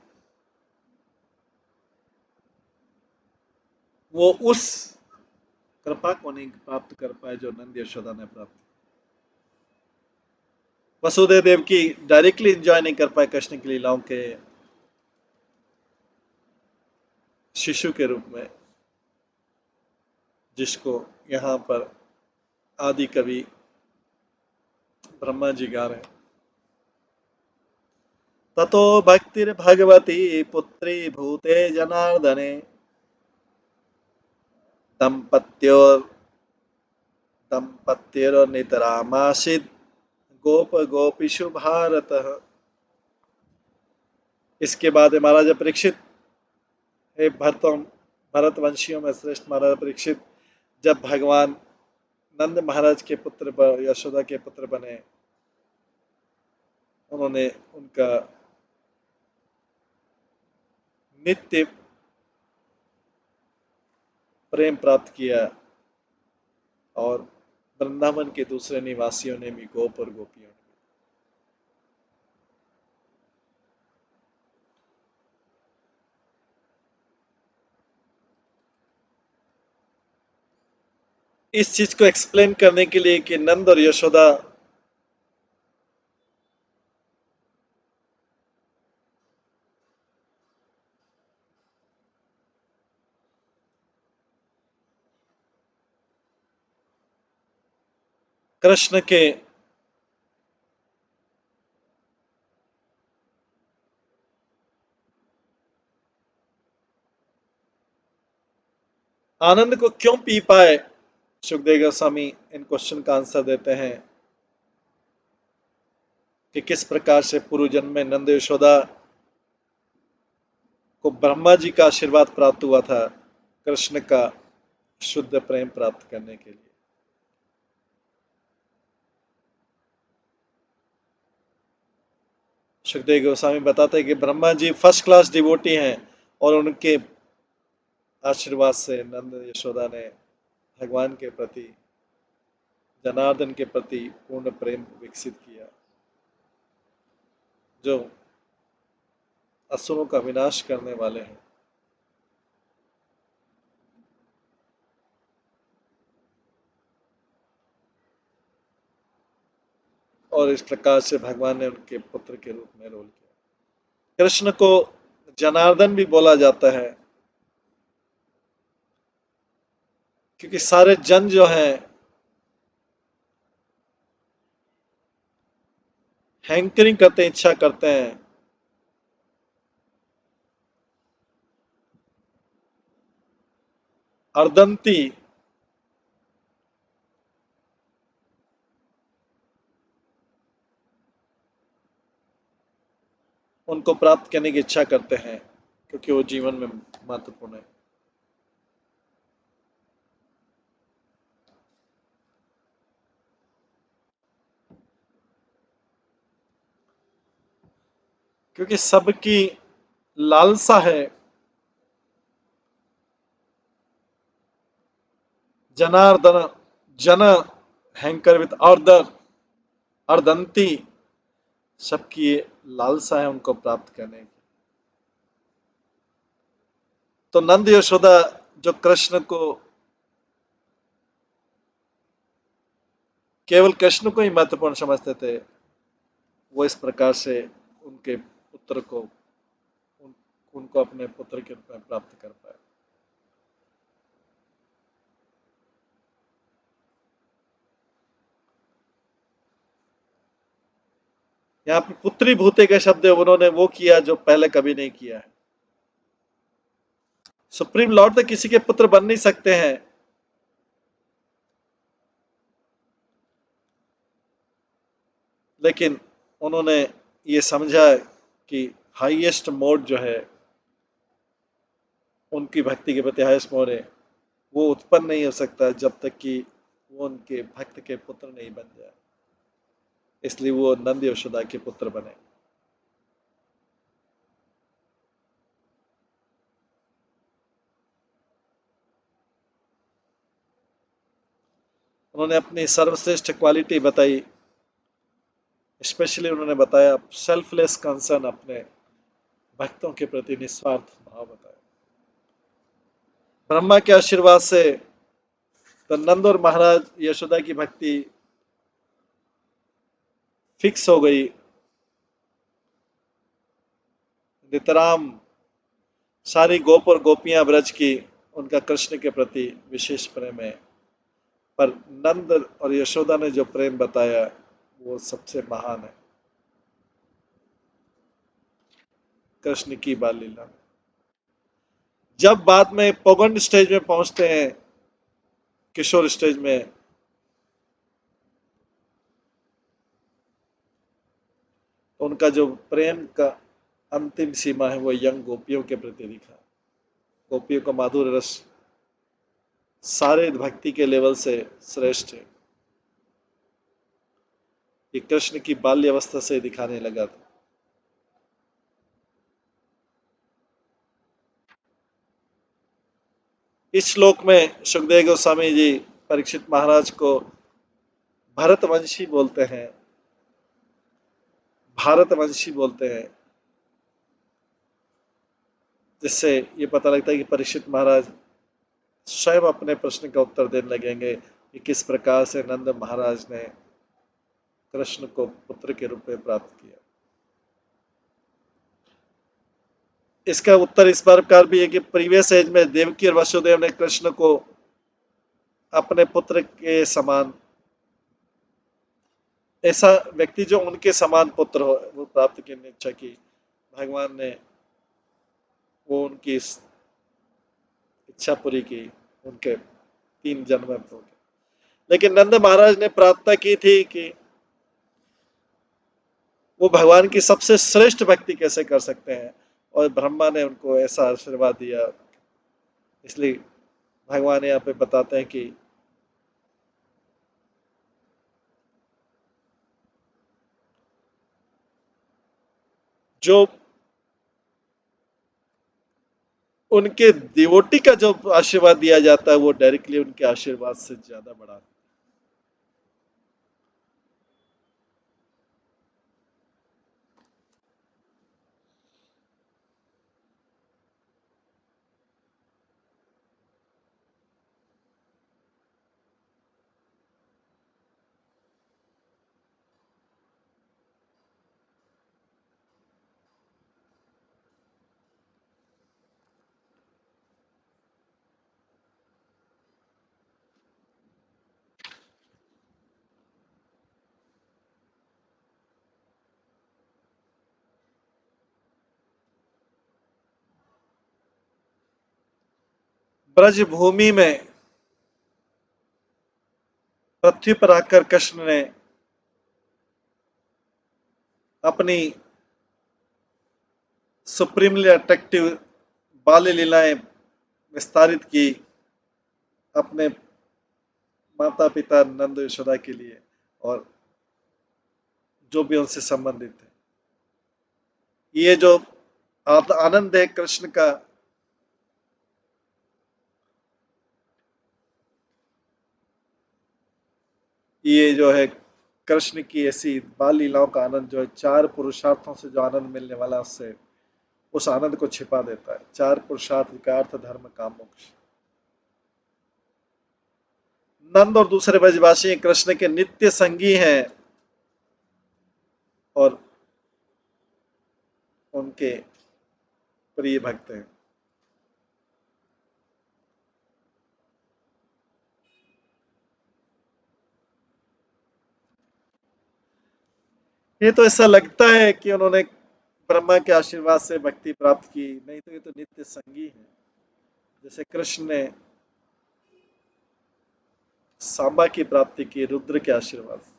Speaker 1: वो उस कृपा को नहीं प्राप्त कर पाए जो नंद यशोदा ने प्राप्त। वसुदेव देवकी डायरेक्टली एंजॉय नहीं कर पाए कृष्ण की लीलाओं के शिशु के रूप में, जिसको यहाँ पर आदि कवि ब्रह्मा जी गा रहे हैं। ततो भक्तिर्भगवती पुत्री भूते जनार्दने दंपत्योर दंपत्योर्नितरामासीत् गोप गोपीषु भारत। इसके बाद महाराजा परीक्षित, हे भरतवंशियों में श्रेष्ठ महाराजा परीक्षित, जब भगवान नंद महाराज के पुत्र यशोदा के पुत्र बने, उन्होंने उनका नित्य प्रेम प्राप्त किया और वृंदावन के दूसरे निवासियों ने भी, गोप और गोपियों ने भी। इस चीज को एक्सप्लेन करने के लिए कि नंद और यशोदा कृष्ण के आनंद को क्यों पी पाए, सुखदेव गोस्वामी इन क्वेश्चन का आंसर देते हैं कि किस प्रकार से पूर्व जन्म में नंद यशोदा को ब्रह्मा जी का आशीर्वाद प्राप्त हुआ था कृष्ण का शुद्ध प्रेम प्राप्त करने के लिए। सुखदेव गोस्वामी बताते हैं कि Brahma ji first class devotee हैं और उनके आशीर्वाद से नंद यशोदा ने भगवान के प्रति, जनार्दन के प्रति पूर्ण प्रेम विकसित किया, जो असुरों का विनाश करने वाले हैं। और इस प्रकार से भगवान ने उनके पुत्र के रूप में रोल किया। कृष्ण को जनार्दन भी बोला जाता है क्योंकि सारे जन जो हैं हैंकरिंग करते हैं, इच्छा करते हैं अर्दंती उनको प्राप्त करने की इच्छा करते हैं क्योंकि वो जीवन में महत्वपूर्ण है। क्योंकि सबकी लालसा है जनार्दन, जन हैंकर विद ऑर्डर, अर्दंती, सबकी लालसा है उनको प्राप्त करने की। तो नंद यशोदा जो कृष्ण को, केवल कृष्ण को ही महत्वपूर्ण समझते थे, वो इस प्रकार से उनके पुत्र को, उनको अपने पुत्र के रूप में प्राप्त कर पाए। यहाँ पे पुत्री भूते के शब्द उन्होंने वो किया जो पहले कभी नहीं किया है। सुप्रीम लॉर्ड तो किसी के पुत्र बन नहीं सकते हैं, लेकिन उन्होंने ये समझा कि हाईएस्ट मोड जो है, उनकी भक्ति के प्रति हाईएस्ट मोड है, वो उत्पन्न नहीं हो सकता जब तक कि वो उनके भक्त के पुत्र नहीं बन जाए। इसलिए वो नंद यशोदा के पुत्र बने। उन्होंने अपनी सर्वश्रेष्ठ क्वालिटी बताई, स्पेशली उन्होंने बताया सेल्फलेस कंसर्न, अपने भक्तों के प्रति निस्वार्थ भाव बताया। ब्रह्मा के आशीर्वाद से तो नंद और महाराज यशोदा की भक्ति फिक्स हो गई। नितराम सारी गोप और गोपियां ब्रज की उनका कृष्ण के प्रति विशेष प्रेम है, पर नंद और यशोदा ने जो प्रेम बताया वो सबसे महान है कृष्ण की बाल लीला में। जब बाद में पौगंड स्टेज में पहुंचते हैं, किशोर स्टेज में, तो उनका जो प्रेम का अंतिम सीमा है वो यंग गोपियों के प्रति दिखा। गोपियों का माधुर्य रस सारे भक्ति के लेवल से श्रेष्ठ है। ये कृष्ण की बाल्य अवस्था से दिखाने लगा था। इस श्लोक में सुखदेव गोस्वामी जी परीक्षित महाराज को भरतवंशी बोलते हैं, भारतवंशी बोलते हैं, जिससे ये पता लगता है कि परीक्षित महाराज स्वयं अपने प्रश्न का उत्तर देने लगेंगे कि किस प्रकार से नंद महाराज ने कृष्ण को पुत्र के रूप में प्राप्त किया। इसका उत्तर इस प्रकार भी है कि प्रीवियस एज में देवकी और वसुदेव ने कृष्ण को अपने पुत्र के समान, ऐसा व्यक्ति जो उनके समान पुत्र हो, वो प्राप्त करने की इच्छा की। भगवान ने वो उनकी इच्छा पूरी की, उनके 3 जन्म में हो गए। लेकिन नंद महाराज ने प्रार्थना की थी कि वो भगवान की सबसे श्रेष्ठ भक्ति कैसे कर सकते हैं, और ब्रह्मा ने उनको ऐसा आशीर्वाद दिया। इसलिए भगवान यहाँ पे बताते हैं कि जो उनके डिवोटी का जो आशीर्वाद दिया जाता है वो डायरेक्टली उनके आशीर्वाद से ज्यादा बड़ा। ब्रज भूमि में पृथ्वी पर आकर कृष्ण ने अपनी सुप्रीमली अट्रैक्टिव बाल्य लीलाएं विस्तारित की अपने माता पिता नंद यशोदा के लिए, और जो भी उनसे संबंधित है। ये जो आनंद है कृष्ण का, ये जो है कृष्ण की ऐसी बाल लीलाओं का आनंद जो है, 4 पुरुषार्थों से जो आनंद मिलने वाला उससे उस आनंद को छिपा देता है। 4 पुरुषार्थ विकार्थ धर्म काम मोक्ष। नंद और दूसरे ब्रजवासी कृष्ण के नित्य संगी हैं और उनके प्रिय भक्त हैं। ये तो ऐसा लगता है कि उन्होंने ब्रह्मा के आशीर्वाद से भक्ति प्राप्त की, नहीं तो ये तो नित्य संगी है। जैसे कृष्ण ने सांबा की प्राप्ति की रुद्र के आशीर्वाद से।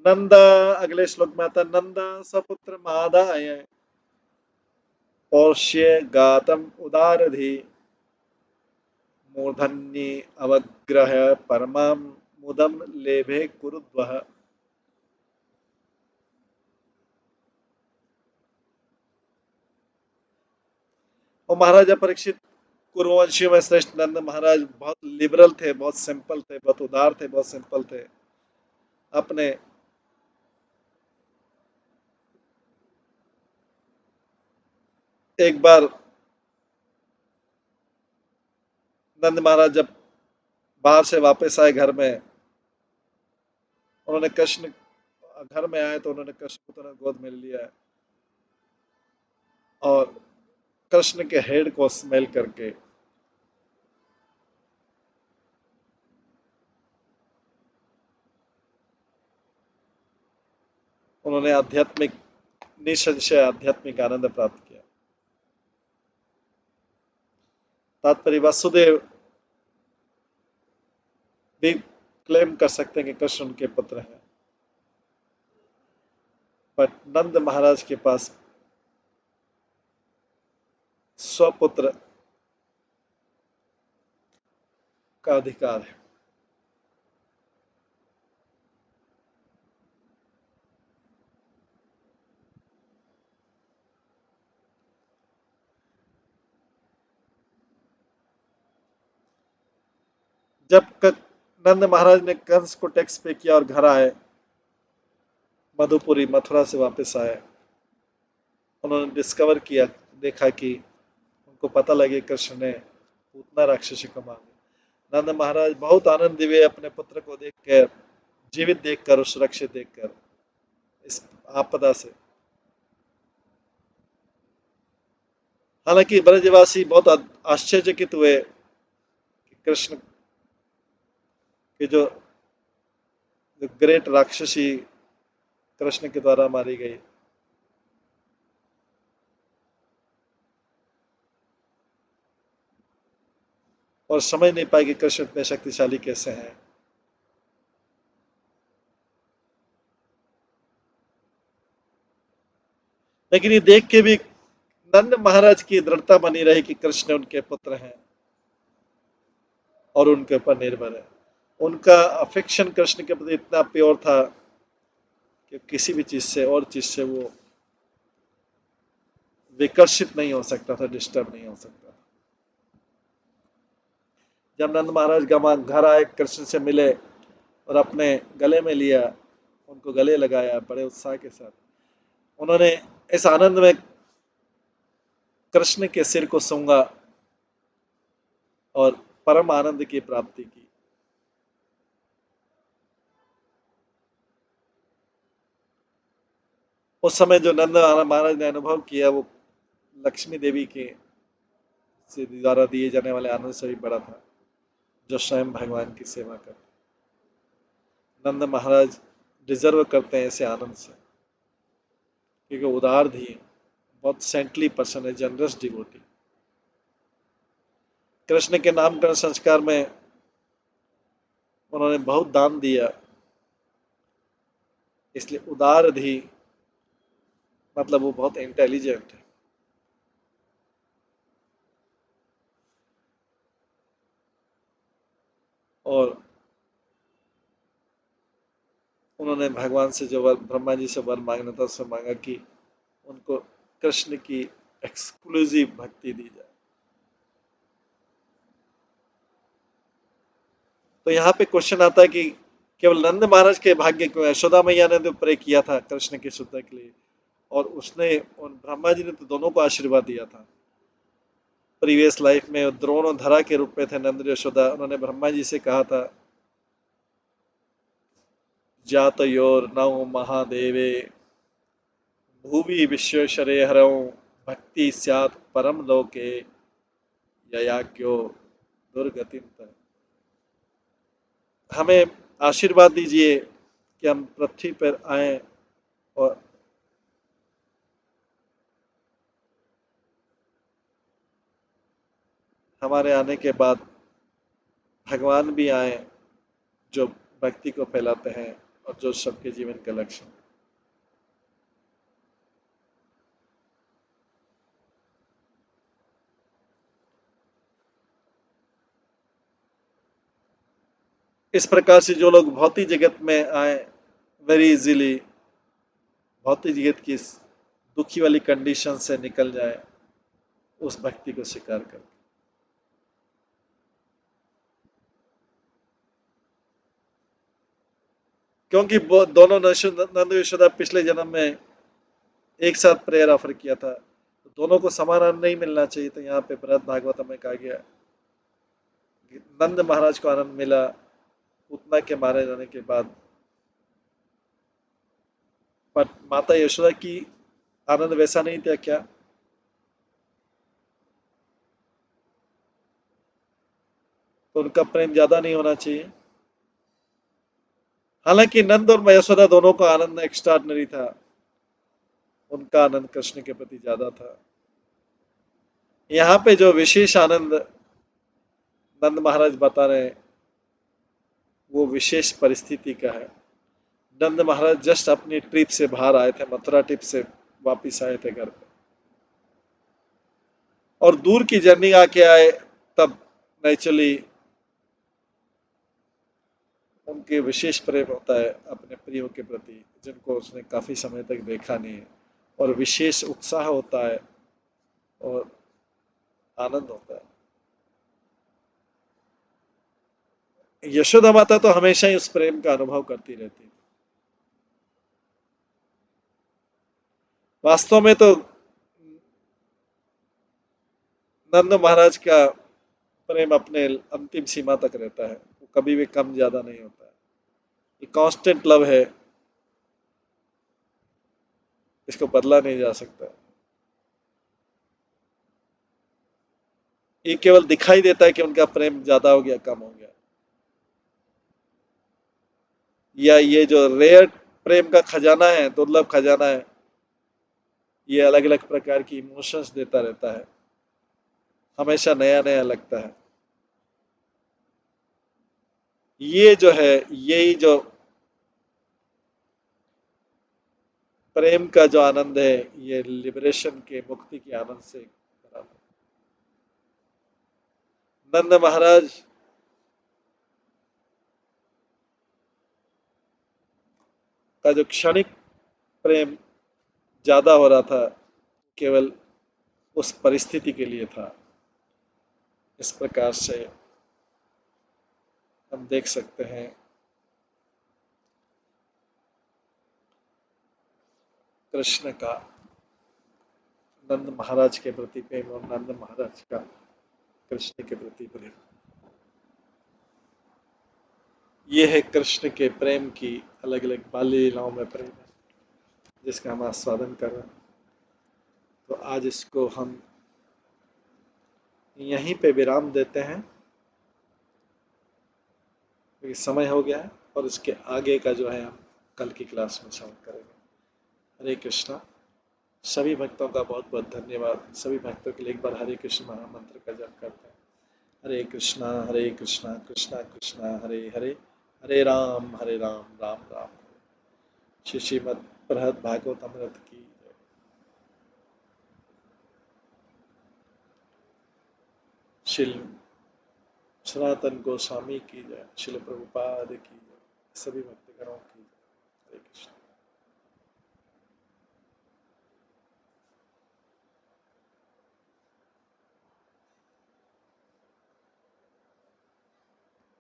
Speaker 1: नंदा, अगले श्लोक में आता, नंदा सपुत्र मादाय पौष्य गातम उदारधि मूर्धन्ये अवग्रह परमां मुदम लेभे कुरुद्वः। और महाराजा परीक्षित कुरुवंशियों में श्रेष्ठ नंद महाराज बहुत लिबरल थे, बहुत सिंपल थे, बहुत उदार थे, बहुत सिंपल थे। अपने एक बार नंद महाराज जब बाहर से वापस आए घर में, उन्होंने कृष्ण घर में आए तो उन्होंने कृष्ण को तुरंत गोद में लिया और कृष्ण के हेड को स्मेल करके उन्होंने आध्यात्मिक, निसंशय आध्यात्मिक आनंद प्राप्त किया। तात्पर्य वासुदेव भी क्लेम कर सकते हैं कि कृष्ण उनके पुत्र हैं, बट नंद महाराज के पास स्वपुत्र का अधिकार है। जब नंद महाराज ने कंस को टैक्स पे किया और घर आए, मधुपुरी मथुरा से वापस आए, उन्होंने डिस्कवर किया, देखा कि उनको पता लगे कृष्ण ने पूतना राक्षसी को मार दिया। नंद महाराज बहुत आनंद हुए अपने पुत्र को देखकर, जीवित देखकर और सुरक्षित देखकर इस आपदा से। हालांकि ब्रजवासी बहुत आश्चर्यचकित हुए कि कृष्ण की जो ग्रेट राक्षसी कृष्ण के द्वारा मारी गई। और समझ नहीं पाए कि कृष्ण इतने शक्तिशाली कैसे हैं। लेकिन ये देख के भी नंद महाराज की दृढ़ता बनी रही कि कृष्ण उनके पुत्र हैं और उनके ऊपर निर्भर है। उनका अफेक्शन कृष्ण के प्रति इतना प्योर था कि किसी भी चीज से और चीज से वो विकर्षित नहीं हो सकता था, डिस्टर्ब नहीं हो सकता। जब नंद महाराज घर आए, कृष्ण से मिले और अपने गले में लिया, उनको गले लगाया बड़े उत्साह के साथ, उन्होंने इस आनंद में कृष्ण के सिर को सूंघा और परम आनंद की प्राप्ति की। उस समय जो नंद महाराज ने अनुभव किया वो लक्ष्मी देवी के से द्वारा दिए जाने वाले आनंद से भी बड़ा था, जो स्वयं भगवान की सेवा कर। नंद महाराज डिजर्व करते हैं ऐसे आनंद से, क्योंकि उदार धी, बहुत सेंटली पर्सन है, जनरस डिवोटी। कृष्ण के नामकरण संस्कार में उन्होंने बहुत दान दिया, इसलिए उदार धी मतलब वो बहुत इंटेलिजेंट है। और उन्होंने भगवान से जो वर, ब्रह्मा जी से वर मांगना था, उससे मांगा कि उनको कृष्ण की एक्सक्लूसिव भक्ति दी जाए। तो यहाँ पे क्वेश्चन आता है कि केवल नंद महाराज के भाग्य क्यों है? यशोदा मैया ने तो प्रे किया था कृष्ण की शुद्धता के लिए, और उसने उन ब्रह्मा जी ने तो दोनों को आशीर्वाद दिया था। प्रीवियस लाइफ में द्रोण और धरा के रूप में थे नंद यशोदा। उन्होंने ब्रह्मा जी से कहा था, जातयोर नौ महादेवे भूवि विश्वेश्वरे हरौ भक्ति स्यात् परम लोके ययाज्ञो दुर्गतिम तत्। हमें आशीर्वाद दीजिए कि हम पृथ्वी पर आए और हमारे आने के बाद भगवान भी आए, जो भक्ति को फैलाते हैं और जो सबके जीवन का लक्ष्य है। इस प्रकार से जो लोग भौतिक जगत में आए, वेरी इजीली भौतिक जगत की इस दुखी वाली कंडीशन से निकल जाए, उस भक्ति को स्वीकार कर। क्योंकि वो दोनों नंद यशोदा पिछले जन्म में एक साथ प्रेयर ऑफर किया था, तो दोनों को समान आनंद नहीं मिलना चाहिए। तो यहाँ पे बृहद भागवत में कहा गया कि नंद महाराज को आनंद मिला पूतना के मारे जाने के बाद, पर माता यशोदा की आनंद वैसा नहीं था क्या? तो उनका प्रेम ज्यादा नहीं होना चाहिए? हालांकि नंद और यशोदा दोनों का आनंद एक्स्ट्राऑर्डिनरी था, उनका आनंद कृष्ण के प्रति ज्यादा था। यहाँ पे जो विशेष आनंद नंद महाराज बता रहे हैं, वो विशेष परिस्थिति का है। नंद महाराज जस्ट अपनी ट्रिप से बाहर आए थे, मथुरा ट्रिप से वापिस आए थे घर पे, और दूर की जर्नी आके आए, तब नेचुरली उनके विशेष प्रेम होता है अपने प्रियो के प्रति, जिनको उसने काफी समय तक देखा नहीं है, और विशेष उत्साह होता है और आनंद होता है। यशोदा माता तो हमेशा ही उस प्रेम का अनुभव करती रहती थी। वास्तव में तो नंद महाराज का प्रेम अपने अंतिम सीमा तक रहता है, वो कभी भी कम ज्यादा नहीं होता है। ये कांस्टेंट लव है, इसको बदला नहीं जा सकता। ये केवल दिखाई देता है कि उनका प्रेम ज्यादा हो गया, कम हो गया, या ये जो रेयर प्रेम का खजाना है, दुर्लभ खजाना है, ये अलग अलग प्रकार की इमोशंस देता रहता है, हमेशा नया नया लगता है। ये जो है, यही जो प्रेम का जो आनंद है, ये लिबरेशन के, मुक्ति के आनंद से भरा है। नंद महाराज का जो क्षणिक प्रेम ज्यादा हो रहा था, केवल उस परिस्थिति के लिए था। इस प्रकार से हम देख सकते हैं कृष्ण का नंद महाराज के प्रति प्रेम और नंद महाराज का कृष्ण के प्रति प्रेम। ये है कृष्ण के प्रेम की अलग अलग बाल्य लीलाओं में प्रेम है, जिसका हम आस्वादन कर रहे हैं। तो आज इसको हम यहीं पे विराम देते हैं, क्योंकि समय हो गया है, और इसके आगे का जो है हम कल की क्लास में श्रवण करेंगे। हरे कृष्णा। सभी भक्तों का बहुत बहुत धन्यवाद। सभी भक्तों के लिए एक बार हरे कृष्ण महामंत्र का जप करते हैं। हरे कृष्णा कृष्णा कृष्णा हरे हरे, हरे राम राम राम। श्री श्रीमद् बृहद भागवत अमृत की जय। श्री सनातन गोस्वामी की जय। श्रील प्रभुपाद की जय। सभी भक्तगणों की